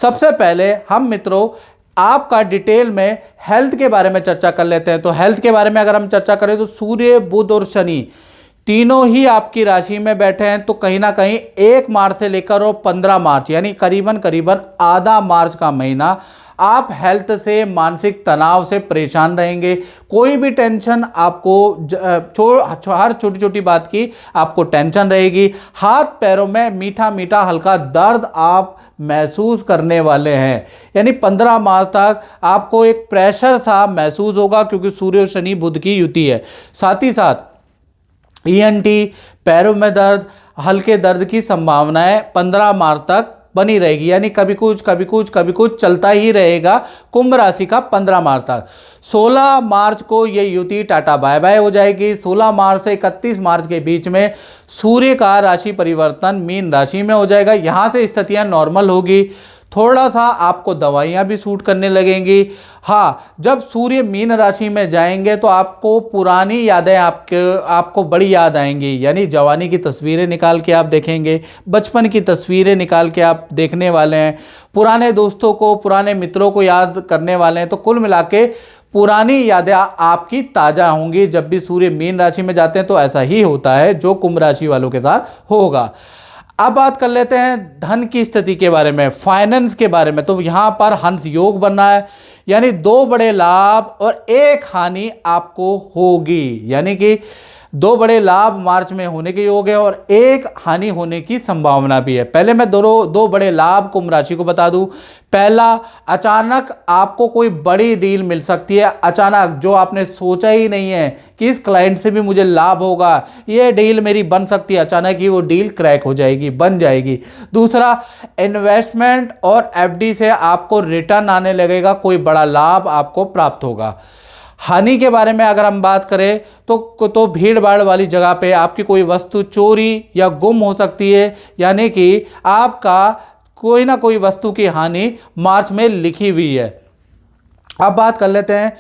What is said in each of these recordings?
सबसे पहले हम मित्रों आपका डिटेल में हेल्थ के बारे में चर्चा कर लेते हैं। तो हेल्थ के बारे में अगर हम चर्चा करें तो सूर्य, बुध और शनि तीनों ही आपकी राशि में बैठे हैं। तो कहीं ना कहीं 1 मार्च से लेकर और 15 मार्च यानी करीबन करीबन आधा मार्च का महीना आप हेल्थ से, मानसिक तनाव से परेशान रहेंगे। कोई भी टेंशन आपको हर छोटी छोटी बात की आपको टेंशन रहेगी। हाथ पैरों में मीठा मीठा हल्का दर्द आप महसूस करने वाले हैं। यानी 15 मार्च तक आपको एक प्रेशर सा महसूस होगा, क्योंकि सूर्य और शनि बुध की युति है। साथ ही साथ ईएनटी, पैरों में दर्द, हल्के दर्द की संभावनाएं 15 मार्च तक बनी रहेगी। यानी कभी कुछ कभी कुछ कभी कुछ चलता ही रहेगा कुंभ राशि का 15 मार्च तक। 16 मार्च को ये युति टाटा बाय बाय हो जाएगी। 16 मार्च से 31 मार्च के बीच में सूर्य का राशि परिवर्तन मीन राशि में हो जाएगा। यहाँ से स्थितियाँ नॉर्मल होगी। थोड़ा सा आपको दवाइयाँ भी सूट करने लगेंगी। हाँ, जब सूर्य मीन राशि में जाएंगे तो आपको पुरानी यादें आपको बड़ी याद आएंगी। यानी जवानी की तस्वीरें निकाल के आप देखेंगे, बचपन की तस्वीरें निकाल के आप देखने वाले हैं, पुराने दोस्तों को, पुराने मित्रों को याद करने वाले हैं। तो कुल मिला के पुरानी यादें आपकी ताज़ा होंगी। जब भी सूर्य मीन राशि में जाते हैं तो ऐसा ही होता है, जो कुंभ राशि वालों के साथ होगा। अब बात कर लेते हैं धन की स्थिति के बारे में, फाइनेंस के बारे में। तो यहाँ पर हंस योग बनना है, यानी 2 बड़े लाभ और 1 हानि आपको होगी। यानी कि 2 बड़े लाभ मार्च में होने के योग है और 1 हानि होने की संभावना भी है। पहले मैं दो बड़े लाभ कुंभ राशि को बता दूं। पहला, अचानक आपको कोई बड़ी डील मिल सकती है। अचानक, जो आपने सोचा ही नहीं है कि इस क्लाइंट से भी मुझे लाभ होगा, ये डील मेरी बन सकती है, अचानक ही वो डील क्रैक हो जाएगी, बन जाएगी। दूसरा, इन्वेस्टमेंट और एफडी से आपको रिटर्न आने लगेगा, कोई बड़ा लाभ आपको प्राप्त होगा। हानि के बारे में अगर हम बात करें तो भीड़ भाड़ वाली जगह पे आपकी कोई वस्तु चोरी या गुम हो सकती है। यानी कि आपका कोई ना कोई वस्तु की हानि मार्च में लिखी हुई है। अब बात कर लेते हैं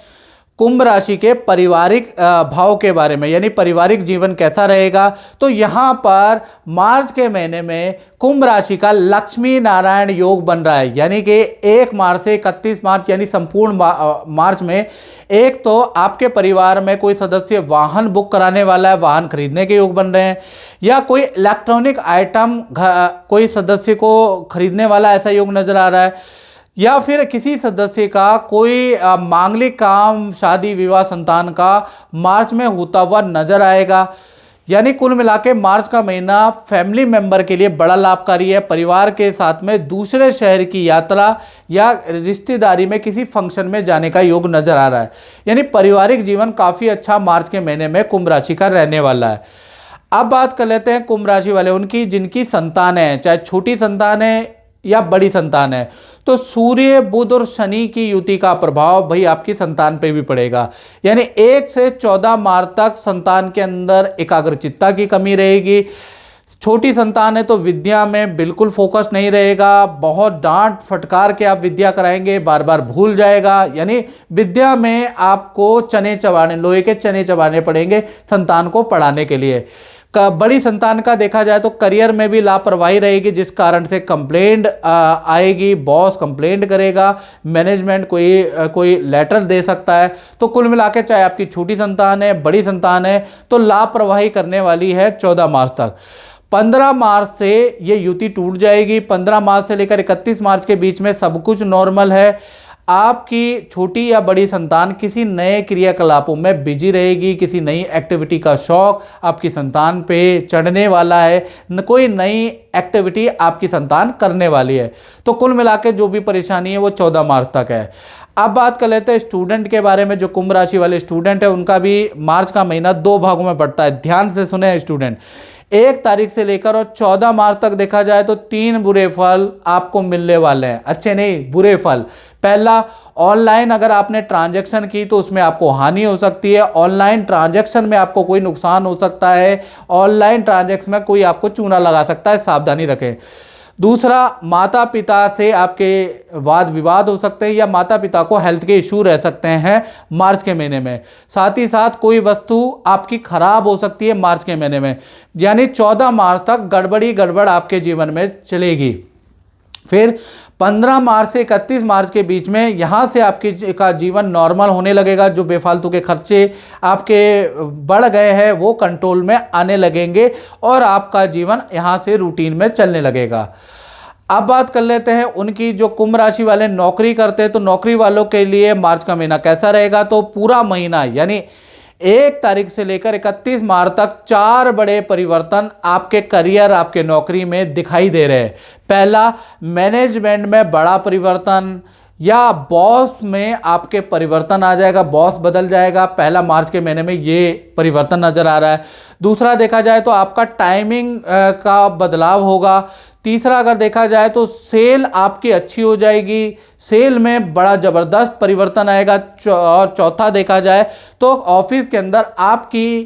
कुंभ राशि के पारिवारिक भाव के बारे में, यानी पारिवारिक जीवन कैसा रहेगा। तो यहाँ पर मार्च के महीने में कुंभ राशि का लक्ष्मी नारायण योग बन रहा है। यानी कि 1 मार्च से 31 मार्च यानी संपूर्ण मार्च में एक तो आपके परिवार में कोई सदस्य वाहन बुक कराने वाला है, वाहन खरीदने के योग बन रहे हैं, या कोई इलेक्ट्रॉनिक आइटम कोई सदस्य को खरीदने वाला ऐसा योग नजर आ रहा है, या फिर किसी सदस्य का कोई मांगलिक काम, शादी विवाह, संतान का मार्च में होता हुआ नजर आएगा। यानी कुल मिला के मार्च का महीना फैमिली मेंबर के लिए बड़ा लाभकारी है। परिवार के साथ में दूसरे शहर की यात्रा या रिश्तेदारी में किसी फंक्शन में जाने का योग नजर आ रहा है। यानी पारिवारिक जीवन काफ़ी अच्छा मार्च के महीने में कुंभ राशि का रहने वाला है। अब बात कर लेते हैं कुंभ राशि वाले उनकी जिनकी संतान है, चाहे छोटी संतान है या बड़ी संतान है। तो सूर्य, बुध और शनि की युति का प्रभाव भाई आपकी संतान पे भी पड़ेगा। यानी 1 से 14 मार्च तक संतान के अंदर एकाग्रचित्ता की कमी रहेगी। छोटी संतान है तो विद्या में बिल्कुल फोकस नहीं रहेगा, बहुत डांट फटकार के आप विद्या कराएंगे, बार बार भूल जाएगा। यानी विद्या में आपको चने चबाने, लोहे के चने चबाने पड़ेंगे संतान को पढ़ाने के लिए। बड़ी संतान का देखा जाए तो करियर में भी लापरवाही रहेगी, जिस कारण से कंप्लेंट आएगी, बॉस कंप्लेंट करेगा, मैनेजमेंट कोई लेटर दे सकता है। तो कुल मिला के चाहे आपकी छोटी संतान है, बड़ी संतान है, तो लापरवाही करने वाली है 14 मार्च तक। 15 मार्च से ये युति टूट जाएगी। 15 मार्च से लेकर 31 मार्च के बीच में सब कुछ नॉर्मल है। आपकी छोटी या बड़ी संतान किसी नए क्रियाकलापों में बिजी रहेगी, किसी नई एक्टिविटी का शौक आपकी संतान पे चढ़ने वाला है, कोई नई एक्टिविटी आपकी संतान करने वाली है। तो कुल मिला के जो भी परेशानी है वो 14 मार्च तक है। अब बात कर लेते हैं स्टूडेंट के बारे में। जो कुंभ राशि वाले स्टूडेंट है उनका भी मार्च का महीना 2 भागों में बढ़ता है। ध्यान से सुने स्टूडेंट, 1 तारीख से लेकर और 14 मार्च तक देखा जाए तो 3 बुरे फल आपको मिलने वाले हैं। अच्छे नहीं, बुरे फल। पहला, ऑनलाइन अगर आपने ट्रांजैक्शन की तो उसमें आपको हानि हो सकती है। ऑनलाइन ट्रांजैक्शन में आपको कोई नुकसान हो सकता है। ऑनलाइन ट्रांजैक्शन में कोई आपको चूना लगा सकता है, सावधानी रखें। दूसरा, माता पिता से आपके वाद विवाद हो सकते हैं या माता पिता को हेल्थ के इशू रह सकते हैं मार्च के महीने में। साथ ही साथ कोई वस्तु आपकी खराब हो सकती है मार्च के महीने में। यानी 14 मार्च तक गड़बड़ आपके जीवन में चलेगी। फिर 15 मार्च से 31 मार्च के बीच में यहाँ से आपकी का जीवन नॉर्मल होने लगेगा। जो बेफालतू के खर्चे आपके बढ़ गए हैं वो कंट्रोल में आने लगेंगे और आपका जीवन यहाँ से रूटीन में चलने लगेगा। अब बात कर लेते हैं उनकी जो कुंभ राशि वाले नौकरी करते हैं, तो नौकरी वालों के लिए मार्च का महीना कैसा रहेगा। तो पूरा महीना यानी 1 तारीख से लेकर 31 मार्च तक 4 बड़े परिवर्तन आपके करियर, आपके नौकरी में दिखाई दे रहे हैं। पहला, मैनेजमेंट में बड़ा परिवर्तन या बॉस में आपके परिवर्तन आ जाएगा, बॉस बदल जाएगा। पहला मार्च के महीने में ये परिवर्तन नजर आ रहा है। दूसरा देखा जाए तो आपका टाइमिंग का बदलाव होगा। तीसरा अगर देखा जाए तो सेल आपकी अच्छी हो जाएगी, सेल में बड़ा ज़बरदस्त परिवर्तन आएगा। और चौथा देखा जाए तो ऑफिस के अंदर आपकी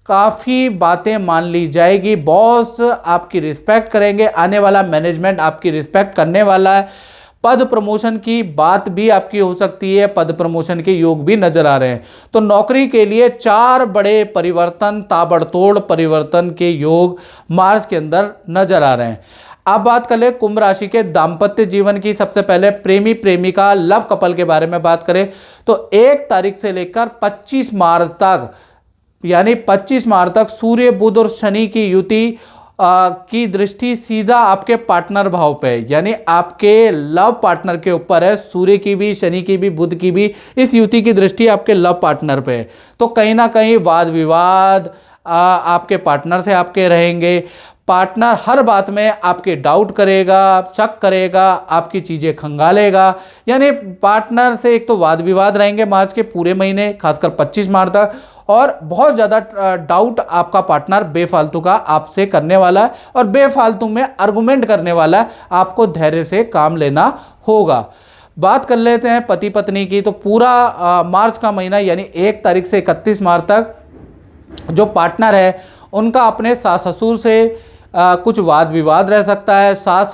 काफ़ी बातें मान ली जाएगी, बॉस आपकी रिस्पेक्ट करेंगे, आने वाला मैनेजमेंट आपकी रिस्पेक्ट करने वाला है। पद प्रमोशन की बात भी आपकी हो सकती है, पद प्रमोशन के योग भी नजर आ रहे हैं। तो नौकरी के लिए 4 बड़े परिवर्तन, ताबड़तोड़ परिवर्तन के योग मार्च के अंदर नजर आ रहे हैं। अब बात कर ले कुंभ राशि के दाम्पत्य जीवन की। सबसे पहले प्रेमी प्रेमिका लव कपल के बारे में बात करें तो 1 तारीख से लेकर 25 मार्च तक, यानी 25 मार्च तक सूर्य, बुध और शनि की युति की दृष्टि सीधा आपके पार्टनर भाव पे, यानी आपके लव पार्टनर के ऊपर है। सूर्य की भी, शनि की भी, बुध की भी इस युति की दृष्टि आपके लव पार्टनर पे है। तो कहीं ना कहीं वाद विवाद आपके पार्टनर से आपके रहेंगे। पार्टनर हर बात में आपके डाउट करेगा, शक करेगा, आपकी चीज़ें खंगालेगा। यानी पार्टनर से एक तो वाद विवाद रहेंगे मार्च के पूरे महीने, खासकर 25 मार्च तक, और बहुत ज़्यादा डाउट आपका पार्टनर बेफालतू का आपसे करने वाला है और बेफालतू में आर्गुमेंट करने वाला है। आपको धैर्य से काम लेना होगा। बात कर लेते हैं पति पत्नी की। तो पूरा मार्च का महीना यानी 1 तारीख से 31 मार्च तक जो पार्टनर है उनका अपने सास ससुर से कुछ वाद विवाद रह सकता है। सास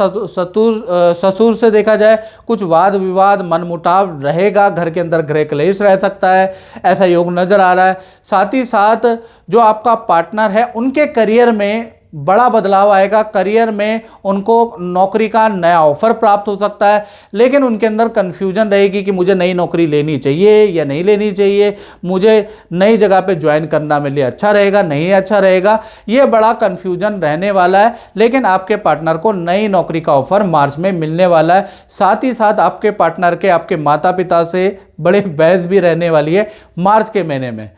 ससुर से देखा जाए कुछ वाद विवाद, मनमुटाव रहेगा, घर के अंदर गृह क्लेश रह सकता है, ऐसा योग नज़र आ रहा है। साथ ही साथ जो आपका पार्टनर है उनके करियर में बड़ा बदलाव आएगा। करियर में उनको नौकरी का नया ऑफर प्राप्त हो सकता है, लेकिन उनके अंदर कन्फ्यूजन रहेगी कि मुझे नई नौकरी लेनी चाहिए या नहीं लेनी चाहिए, मुझे नई जगह पे ज्वाइन करना मेरे लिए अच्छा रहेगा, नहीं अच्छा रहेगा। ये बड़ा कन्फ्यूजन रहने वाला है, लेकिन आपके पार्टनर को नई नौकरी का ऑफर मार्च में मिलने वाला है। साथ ही साथ आपके पार्टनर के आपके माता पिता से बड़े बहस भी रहने वाली है मार्च के महीने में।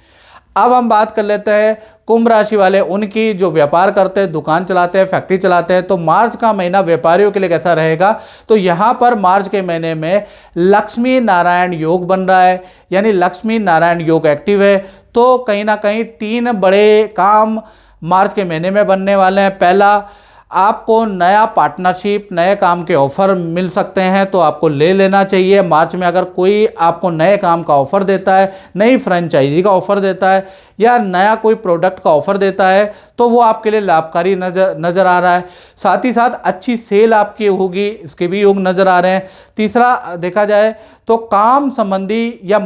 अब हम बात कर लेते हैं कुंभ राशि वाले, उनकी जो व्यापार करते हैं, दुकान चलाते हैं, फैक्ट्री चलाते हैं। तो मार्च का महीना व्यापारियों के लिए कैसा रहेगा। तो यहाँ पर मार्च के महीने में लक्ष्मी नारायण योग बन रहा है, यानी लक्ष्मी नारायण योग एक्टिव है। तो कहीं ना कहीं 3 बड़े काम मार्च के महीने में बनने वाले हैं। पहला, आपको नया पार्टनरशिप, नए काम के ऑफर मिल सकते हैं, तो आपको ले लेना चाहिए। मार्च में अगर कोई आपको नए काम का ऑफर देता है, नई फ्रेंचाइजी का ऑफर देता है या नया कोई प्रोडक्ट का ऑफर देता है तो वो आपके लिए लाभकारी नज़र आ रहा है। साथ ही साथ अच्छी सेल आपकी होगी, इसके भी योग नज़र आ रहे हैं। तीसरा देखा जाए तो काम संबंधी या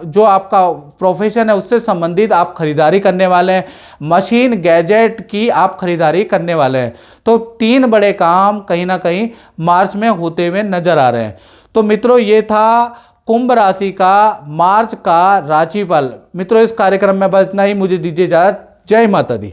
जो आपका प्रोफेशन है उससे संबंधित आप खरीदारी करने वाले हैं, मशीन गैजेट की आप खरीदारी करने वाले हैं। तो 3 बड़े काम कहीं ना कहीं मार्च में होते हुए नजर आ रहे हैं। तो मित्रों, ये था कुंभ राशि का मार्च का राशिफल। मित्रों, इस कार्यक्रम में बस इतना ही। मुझे दीजिए इजाजत। जय माता दी।